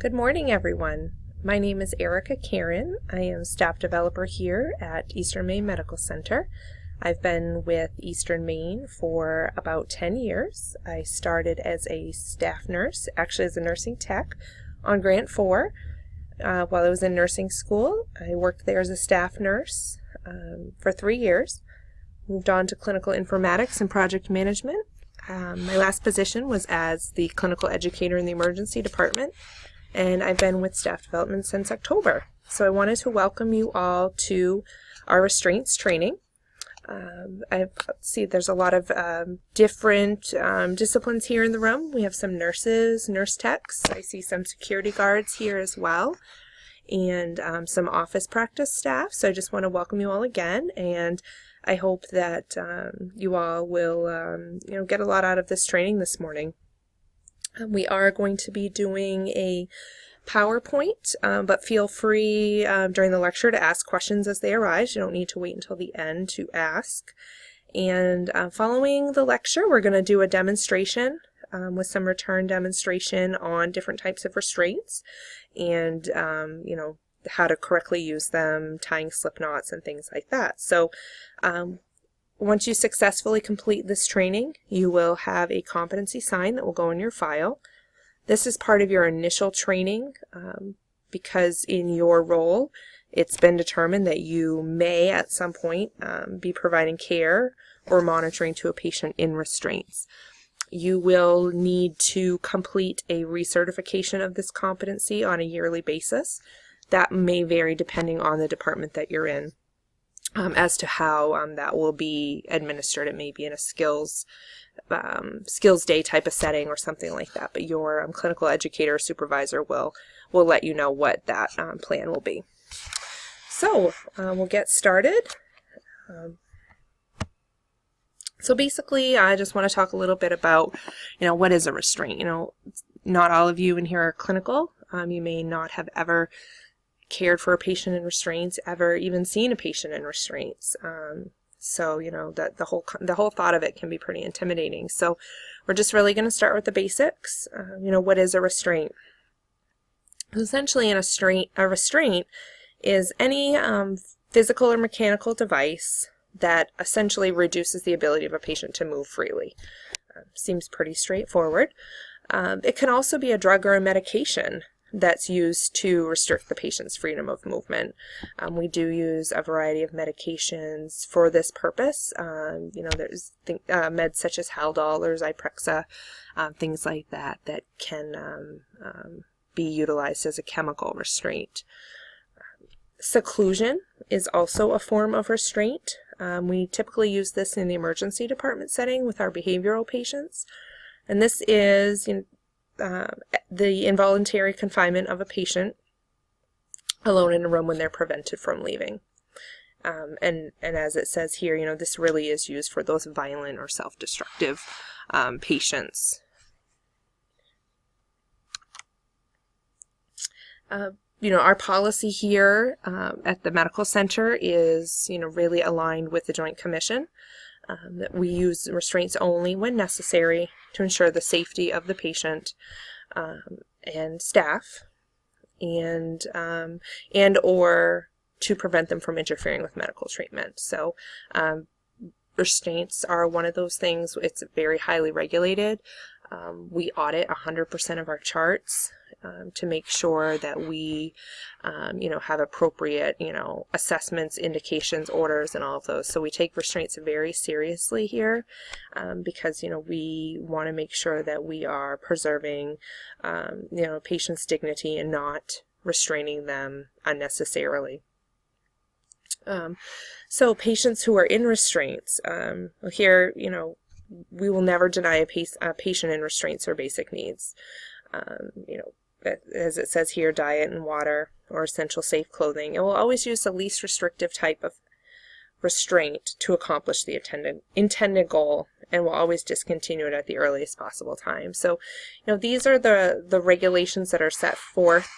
Good morning, everyone. My name is Erica Karen. I am staff developer here at Eastern Maine Medical Center. I've been with Eastern Maine for about 10 years. I started as a staff nurse, actually as a nursing tech on Grant 4 while I was in nursing school. I worked there as a staff nurse for 3 years. Moved on to clinical informatics and project management. My last position was as the clinical educator in the emergency department, and I've been with staff development since October. So I wanted to welcome you all to our Restraints training. I see there's a lot of different disciplines here in the room. We have some nurses, nurse techs. I see some security guards here as well, and some office practice staff. So I just want to welcome you all again, and I hope that you all will get a lot out of this training this morning. We are going to be doing a PowerPoint, but feel free during the lecture to ask questions as they arise. You don't need to wait until the end to ask. And following the lecture, we're going to do a demonstration with some return demonstration on different types of restraints and, how to correctly use them, tying slip knots and things like that. So once you successfully complete this training, you will have a competency sign that will go in your file. This is part of your initial training because in your role, it's been determined that you may at some point be providing care or monitoring to a patient in restraints. You will need to complete a recertification of this competency on a yearly basis. That may vary depending on the department that you're in as to how that will be administered. It may be in a skills day type of setting or something like that, but your clinical educator or supervisor will let you know what that plan will be. So we'll get started. So basically, I just want to talk a little bit about, what is a restraint. Not all of you in here are clinical. You may not have ever cared for a patient in restraints, ever even seen a patient in restraints. So that the whole thought of it can be pretty intimidating. So we're just really going to start with the basics. What is a restraint? Essentially, a restraint is any physical or mechanical device that essentially reduces the ability of a patient to move freely. Seems pretty straightforward. It can also be a drug or a medication that's used to restrict the patient's freedom of movement. We do use a variety of medications for this purpose. There's meds such as Haldol or Zyprexa, things like that can be utilized as a chemical restraint. Seclusion is also a form of restraint. We typically use this in the emergency department setting with our behavioral patients. And this is the involuntary confinement of a patient alone in a room when they're prevented from leaving. And as it says here, this really is used for those violent or self-destructive patients. Our policy here at the medical center is, really aligned with the Joint Commission. That we use restraints only when necessary to ensure the safety of the patient and staff, and or to prevent them from interfering with medical treatment. So restraints are one of those things. It's very highly regulated. We audit 100% of our charts to make sure that we, have appropriate, assessments, indications, orders, and all of those. So we take restraints very seriously here because, we want to make sure that we are preserving, patient's dignity and not restraining them unnecessarily. So patients who are in restraints, here, we will never deny a patient in restraints or basic needs. As it says here, diet and water or essential safe clothing. It will always use the least restrictive type of restraint to accomplish the intended goal, and will always discontinue it at the earliest possible time. So, these are the regulations that are set forth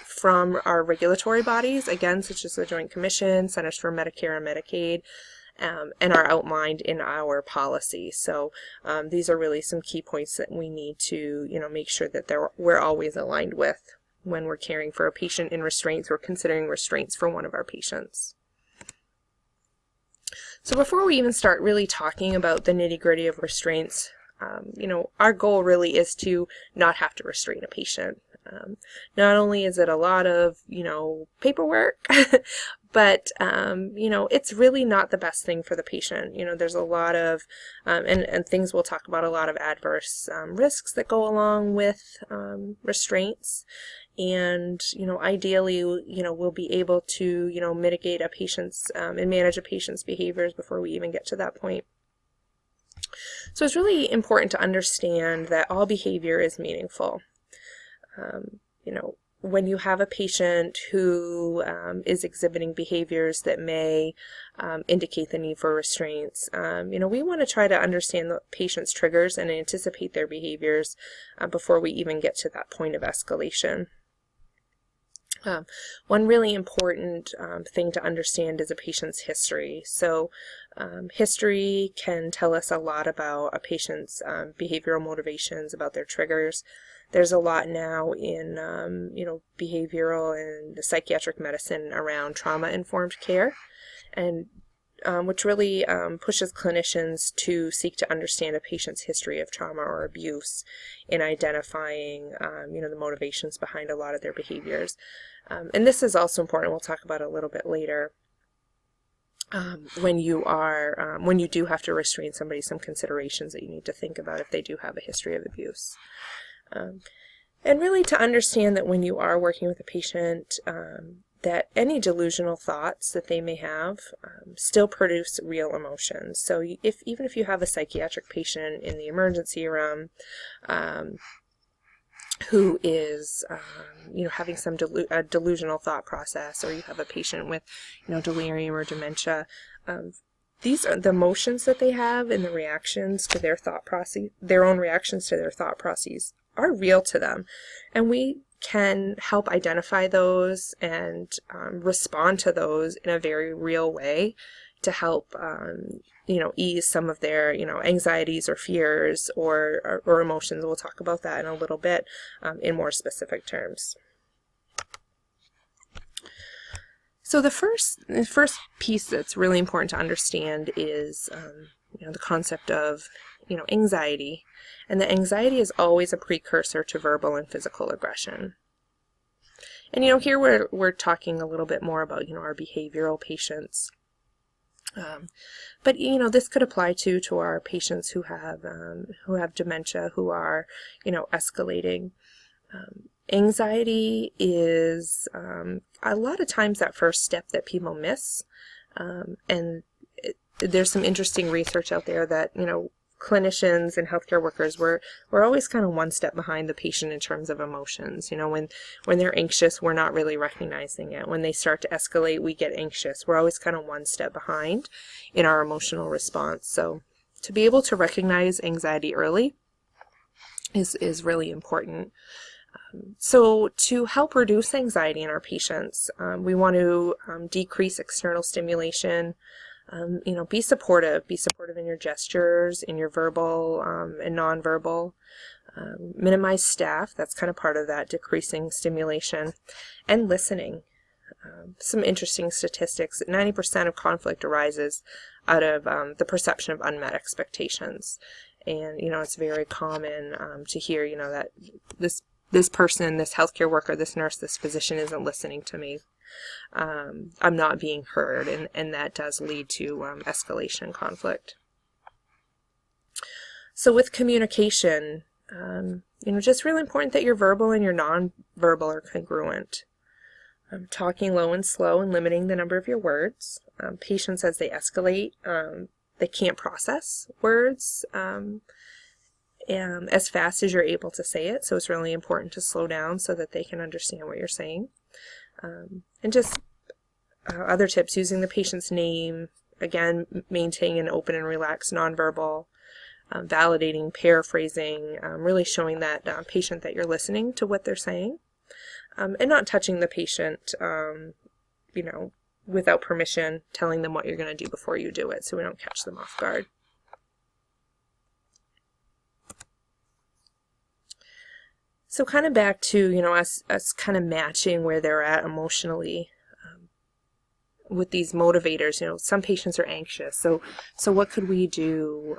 from our regulatory bodies, again, such as the Joint Commission, Centers for Medicare and Medicaid, and are outlined in our policy. So these are really some key points that we need to, make sure that we're always aligned with when we're caring for a patient in restraints or considering restraints for one of our patients. So before we even start really talking about the nitty-gritty of restraints, our goal really is to not have to restrain a patient. Not only is it a lot of, paperwork, but, it's really not the best thing for the patient. There's a lot of, and things we'll talk about, a lot of adverse risks that go along with restraints. And, ideally, we'll be able to, mitigate a patient's and manage a patient's behaviors before we even get to that point. So it's really important to understand that all behavior is meaningful. When you have a patient who is exhibiting behaviors that may indicate the need for restraints, we want to try to understand the patient's triggers and anticipate their behaviors before we even get to that point of escalation. One really important thing to understand is a patient's history. So history can tell us a lot about a patient's behavioral motivations, about their triggers. There's a lot now in behavioral and psychiatric medicine around trauma-informed care, and which really pushes clinicians to seek to understand a patient's history of trauma or abuse in identifying the motivations behind a lot of their behaviors. And this is also important. We'll talk about it a little bit later. When you do have to restrain somebody, some considerations that you need to think about if they do have a history of abuse. And really to understand that when you are working with a patient, that any delusional thoughts that they may have still produce real emotions. So even if you have a psychiatric patient in the emergency room who is having some delusional thought process, or you have a patient with delirium or dementia, these are the emotions that they have and the reactions to their thought process, their own reactions to their thought processes are real to them, and we can help identify those and respond to those in a very real way to help ease some of their anxieties or fears or emotions. We'll talk about that in a little bit in more specific terms. So the first piece that's really important to understand is the concept of anxiety, and that anxiety is always a precursor to verbal and physical aggression. And here we're talking a little bit more about our behavioral patients, but this could apply to our patients who have dementia, who are escalating. Anxiety is a lot of times that first step that people miss, and there's some interesting research out there that clinicians and healthcare workers, we're always kind of one step behind the patient in terms of emotions. When they're anxious, we're not really recognizing it. When they start to escalate, we get anxious. We're always kind of one step behind in our emotional response. So to be able to recognize anxiety early is really important. So to help reduce anxiety in our patients, we want to decrease external stimulation. Be supportive in your gestures, in your verbal and nonverbal. Minimize staff, that's kind of part of that, decreasing stimulation, and listening. Some interesting statistics: 90% of conflict arises out of the perception of unmet expectations. And, it's very common to hear, that this person, this healthcare worker, this nurse, this physician isn't listening to me. I'm not being heard, and that does lead to escalation conflict. So with communication, just really important that your verbal and your non-verbal are congruent. Talking low and slow and limiting the number of your words. Patients, as they escalate, they can't process words as fast as you're able to say it, so it's really important to slow down so that they can understand what you're saying. And just other tips: using the patient's name, again, maintaining an open and relaxed nonverbal, validating, paraphrasing, really showing that patient that you're listening to what they're saying, and not touching the patient, without permission, telling them what you're going to do before you do it so we don't catch them off guard. So kind of back to, us kind of matching where they're at emotionally with these motivators. Some patients are anxious. So what could we do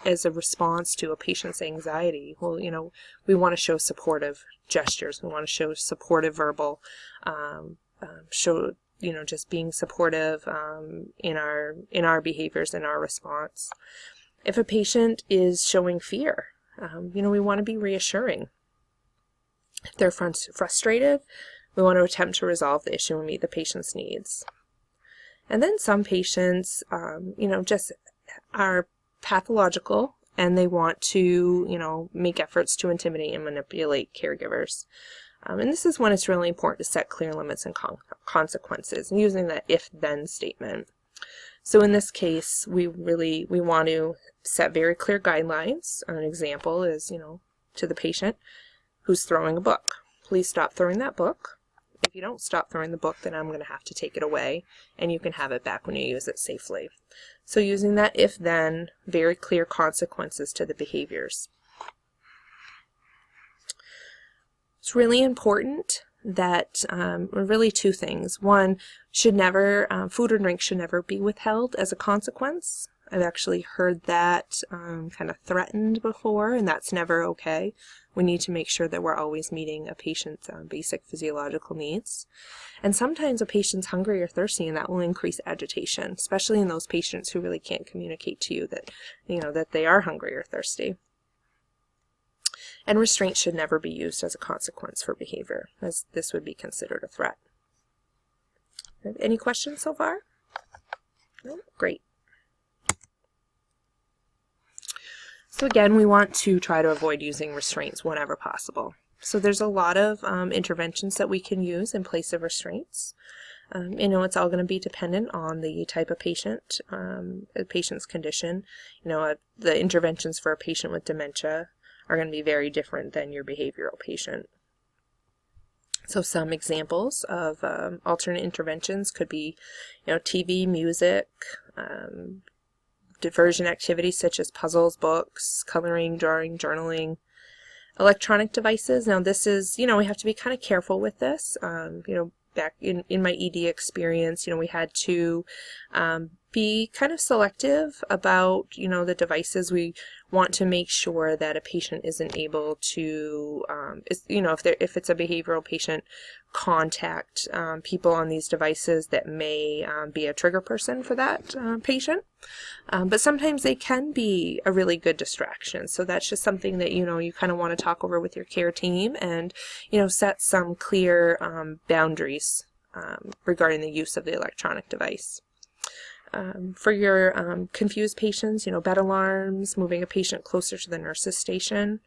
as a response to a patient's anxiety? Well, we want to show supportive gestures. We want to show supportive verbal, show, just being supportive in our behaviors, in our response. If a patient is showing fear, we want to be reassuring. If they're frustrated, we want to attempt to resolve the issue and meet the patient's needs. And then some patients, just are pathological and they want to, make efforts to intimidate and manipulate caregivers. And this is when it's really important to set clear limits and consequences, and using that if-then statement. So in this case, we want to set very clear guidelines. An example is, to the patient who's throwing a book. Please stop throwing that book. If you don't stop throwing the book, then I'm going to have to take it away, and you can have it back when you use it safely. So using that if-then, very clear consequences to the behaviors. It's really important that, really two things. One, food or drink should never be withheld as a consequence. I've actually heard that kind of threatened before, and that's never okay. We need to make sure that we're always meeting a patient's basic physiological needs. And sometimes a patient's hungry or thirsty, and that will increase agitation, especially in those patients who really can't communicate to you that, that they are hungry or thirsty. And restraint should never be used as a consequence for behavior, as this would be considered a threat. Any questions so far? No? Great. So again, we want to try to avoid using restraints whenever possible. So there's a lot of interventions that we can use in place of restraints. It's all going to be dependent on the type of patient, the patient's condition. The interventions for a patient with dementia are going to be very different than your behavioral patient. So some examples of alternate interventions could be, TV, music, diversion activities such as puzzles, books, coloring, drawing, journaling, electronic devices. Now this is, we have to be kind of careful with this. Back in my ED experience, we had to be kind of selective about, the devices. We want to make sure that a patient isn't able to, if it's a behavioral patient, contact people on these devices that may be a trigger person for that patient. But sometimes they can be a really good distraction. So that's just something that, you kind of want to talk over with your care team and, set some clear boundaries regarding the use of the electronic device. For your confused patients, bed alarms, moving a patient closer to the nurse's station,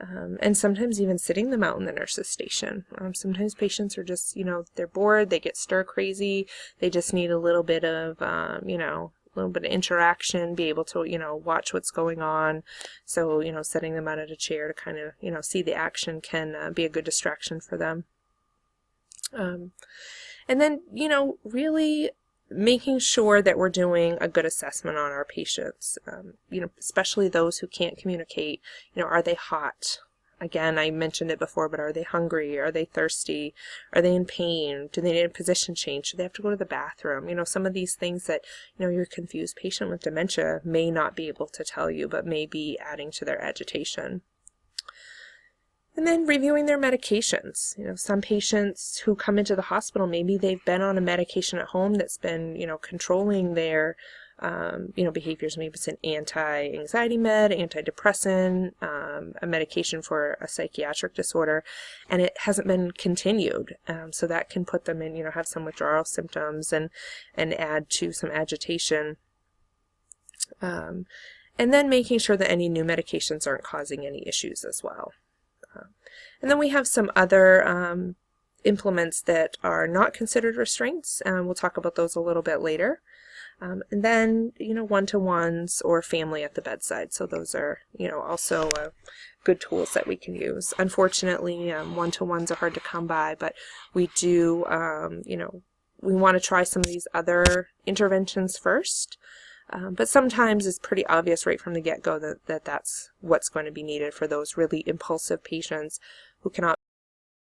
and sometimes even sitting them out in the nurse's station. Sometimes patients are just, they're bored, they get stir crazy, they just need a little bit of, interaction, be able to, watch what's going on. So, setting them out at a chair to kind of, see the action can be a good distraction for them. And then, really making sure that we're doing a good assessment on our patients, especially those who can't communicate. Are they hot? Again, I mentioned it before, but are they hungry? Are they thirsty? Are they in pain? Do they need a position change? Do they have to go to the bathroom? Some of these things that, your confused patient with dementia may not be able to tell you, but may be adding to their agitation. And then reviewing their medications. Some patients who come into the hospital, maybe they've been on a medication at home that's been, controlling their, behaviors. Maybe it's an anti-anxiety med, antidepressant, a medication for a psychiatric disorder, and it hasn't been continued. So that can put them in, have some withdrawal symptoms and add to some agitation. And then making sure that any new medications aren't causing any issues as well. And then we have some other implements that are not considered restraints. We'll talk about those a little bit later. And then, one-to-ones or family at the bedside. So those are, also good tools that we can use. Unfortunately, one-to-ones are hard to come by, but we do, we want to try some of these other interventions first. But sometimes it's pretty obvious right from the get-go that that's what's going to be needed for those really impulsive patients who cannot